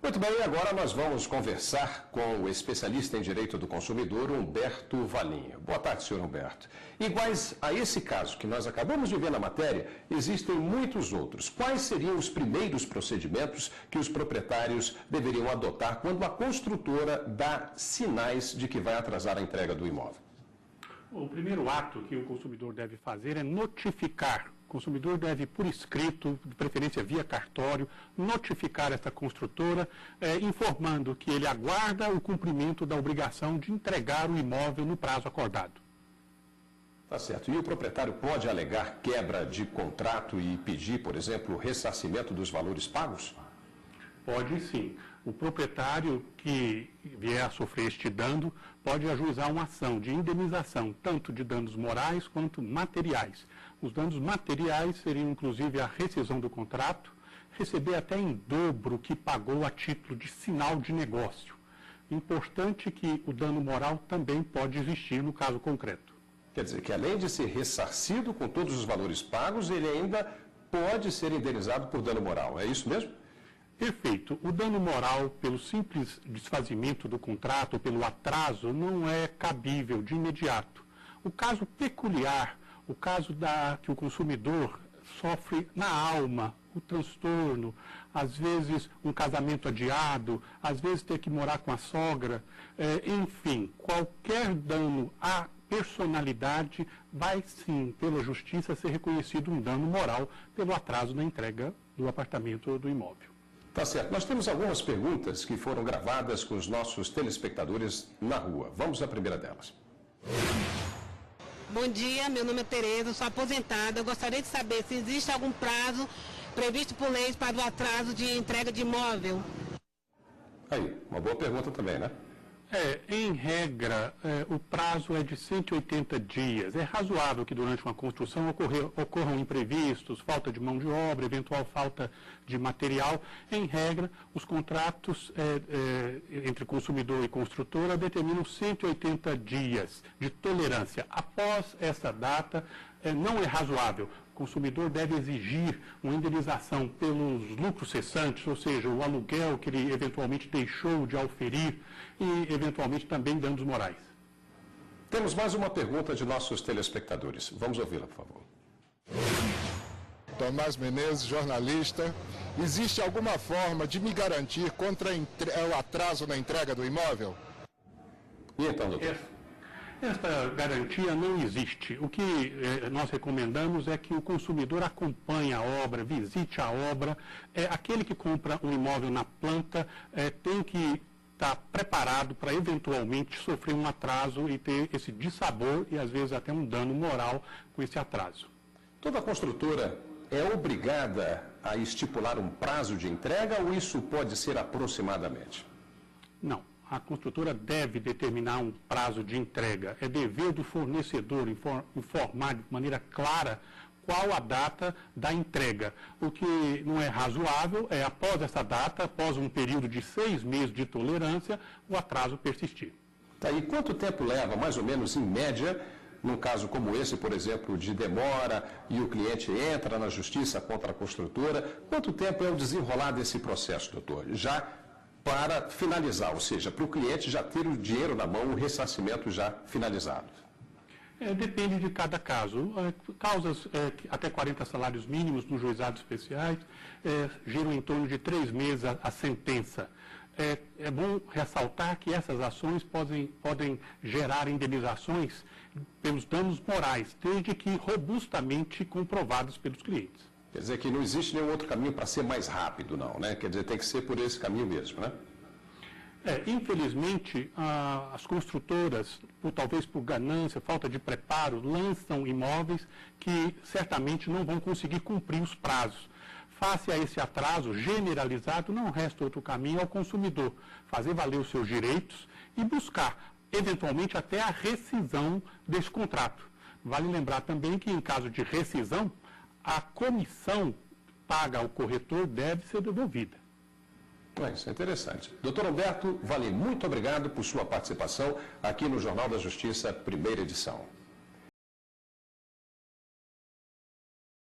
Muito bem, agora nós vamos conversar com o especialista em direito do consumidor, Humberto Valim. Boa tarde, senhor Humberto. Iguais a esse caso que nós acabamos de ver na matéria, existem muitos outros. Quais seriam os primeiros procedimentos que os proprietários deveriam adotar quando a construtora dá sinais de que vai atrasar a entrega do imóvel? O primeiro ato que o consumidor deve fazer é notificar. O consumidor deve, por escrito, de preferência via cartório, notificar esta construtora, informando que ele aguarda o cumprimento da obrigação de entregar o imóvel no prazo acordado. Tá certo. E o proprietário pode alegar quebra de contrato e pedir, por exemplo, o ressarcimento dos valores pagos? Pode sim. O proprietário que vier a sofrer este dano pode ajuizar uma ação de indenização, tanto de danos morais quanto materiais. Os danos materiais seriam, inclusive, a rescisão do contrato, receber até em dobro o que pagou a título de sinal de negócio. Importante que o dano moral também pode existir no caso concreto. Quer dizer que, além de ser ressarcido com todos os valores pagos, ele ainda pode ser indenizado por dano moral. É isso mesmo? Perfeito. O dano moral, pelo simples desfazimento do contrato, ou pelo atraso, não é cabível de imediato. O caso peculiar, o caso que o consumidor sofre na alma, o transtorno, às vezes um casamento adiado, às vezes ter que morar com a sogra, enfim, qualquer dano à personalidade vai sim, pela justiça, ser reconhecido um dano moral pelo atraso na entrega do apartamento ou do imóvel. Tá certo. Nós temos algumas perguntas que foram gravadas com os nossos telespectadores na rua. Vamos à primeira delas. Bom dia, meu nome é Tereza, sou aposentada. Eu gostaria de saber se existe algum prazo previsto por lei para o atraso de entrega de imóvel. Aí, uma boa pergunta também, né? Em regra, o prazo é de 180 dias. É razoável que durante uma construção ocorram imprevistos, falta de mão de obra, eventual falta de material. Em regra, os contratos entre consumidor e construtora determinam 180 dias de tolerância. Após essa data, não é razoável. O consumidor deve exigir uma indenização pelos lucros cessantes, ou seja, o aluguel que ele eventualmente deixou de auferir e, eventualmente, também danos morais. Temos mais uma pergunta de nossos telespectadores. Vamos ouvi-la, por favor. Tomás Menezes, jornalista. Existe alguma forma de me garantir contra o atraso na entrega do imóvel? E então, doutor? Esta garantia não existe. O que nós recomendamos é que o consumidor acompanhe a obra, visite a obra. Aquele que compra um imóvel na planta tem que estar preparado para eventualmente sofrer um atraso e ter esse dissabor e às vezes até um dano moral com esse atraso. Toda construtora é obrigada a estipular um prazo de entrega ou isso pode ser aproximadamente? Não. A construtora deve determinar um prazo de entrega. É dever do fornecedor informar de maneira clara qual a data da entrega. O que não é razoável é, após essa data, após um período de 6 meses de tolerância, o atraso persistir. Tá, e quanto tempo leva, mais ou menos, em média, num caso como esse, por exemplo, de demora e o cliente entra na justiça contra a construtora, quanto tempo é o desenrolar desse processo, doutor? Já para finalizar, ou seja, para o cliente já ter o dinheiro na mão, o ressarcimento já finalizado? Depende de cada caso. Causas até 40 salários mínimos nos juizados especiais giram em torno de 3 meses a sentença. É bom ressaltar que essas ações podem gerar indenizações pelos danos morais, desde que robustamente comprovados pelos clientes. Quer dizer que não existe nenhum outro caminho para ser mais rápido, não, né? Quer dizer, tem que ser por esse caminho mesmo, né? Infelizmente, as construtoras, talvez por ganância, falta de preparo, lançam imóveis que certamente não vão conseguir cumprir os prazos. Face a esse atraso generalizado, não resta outro caminho ao consumidor fazer valer os seus direitos e buscar, eventualmente, até a rescisão desse contrato. Vale lembrar também que, em caso de rescisão, a comissão paga ao corretor deve ser devolvida. Isso é interessante. Doutor Humberto Valim, muito obrigado por sua participação aqui no Jornal da Justiça, primeira edição.